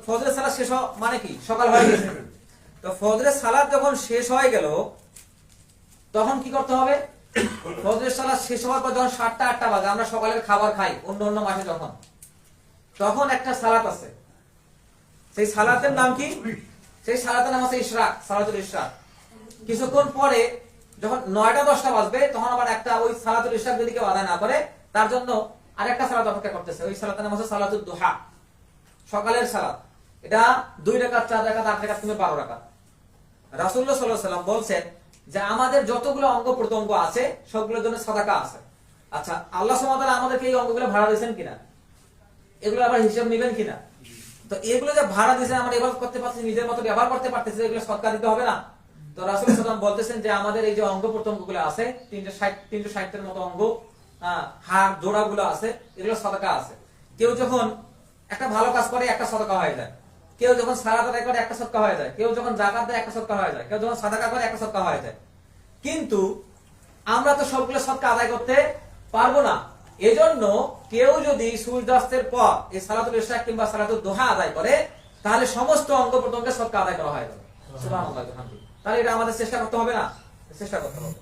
ফজরের সালাত শেষ মানে কি সকাল হয়ে গেছে। তো ফজরের সালাত যখন শেষ হয়ে গেল তখন কি করতে হবে? ফজরের সালাত শেষ হওয়ার পর যখন 7টা 8টা বাজে, আমরা সকালের খাবার খাই অন্য অন্য মাসে, তখন একটা সালাত আছে। সেই সালাতের নাম কি? সেই সালাতের নাম হচ্ছে ইশরাক, সালাতুল ইশরাক। কিছুক্ষণ পরে যখন 9টা 10টা বাজবে তখন আবার একটা ওই সালাতুল ইশরাক যদি কেউ আদায় না করে তার জন্য আরেকটা সালাত অপেক্ষা করতেছে। ওই সালাতের নাম হচ্ছে সালাতুদ দুহা, সকালের সালাত। এটা 2 রাকাত 4 রাকাত 8 রাকাত কিংবা 12 রাকাত। রাসূলুল্লাহ সাল্লাল্লাহু আলাইহি ওয়াসাল্লাম বলছেন যে আমাদের যতগুলো অঙ্গ প্রত্যঙ্গ আছে সবগুলোর জন্য সাদাকা আছে। আচ্ছা, আল্লাহ সুবহানাহু ওয়া তাআলা আমাদেরকে এই অঙ্গগুলো ভাড়া দিয়েছেন কিনা, এগুলো আবার হিসাব নেবেন কিনা? তো এগুলো যে ভাড়া দিয়েছেন আমরা ইবাদত করতে পারছি, নিজের মতো ব্যবহার করতে পারতেছি, এগুলো সদকা দিতে হবে না? তো রাসূল সাল্লাল্লাহু আলাইহি ওয়াসাল্লাম বলতেছেন যে আমাদের এই যে অঙ্গ প্রত্যঙ্গগুলো আছে 360 এর মতো অঙ্গ, হাড় জোড়াগুলো আছে, এগুলো সদকা আছে। কেউ যখন একটা ভালো কাজ করে একটা সদকা হয়ে যায়, কেউ যখন সালাত আদায় করে একটা সদকা হয়ে যায়, কেউ যখন যাকাত দেয় একটা সদকা হয়ে যায়, কেউ যখন সাদাকা করে একটা সদকা হয়ে যায়। কিন্তু আমরা তো সবগুলো সদকা আদায় করতে পারবো না। এজন্য কেউ যদি সূর্যাস্তের পর এই সালাতুল ইশরাক কিংবা সালাতুদ দুহা আদায় করে তাহলে সমস্ত অঙ্গ প্রত্যঙ্গের সদকা আদায় করা হয়ে যাবে। সুবহানাল্লাহ। তাহলে এটা আমাদের চেষ্টা করতে হবে না? চেষ্টা করতে হবে।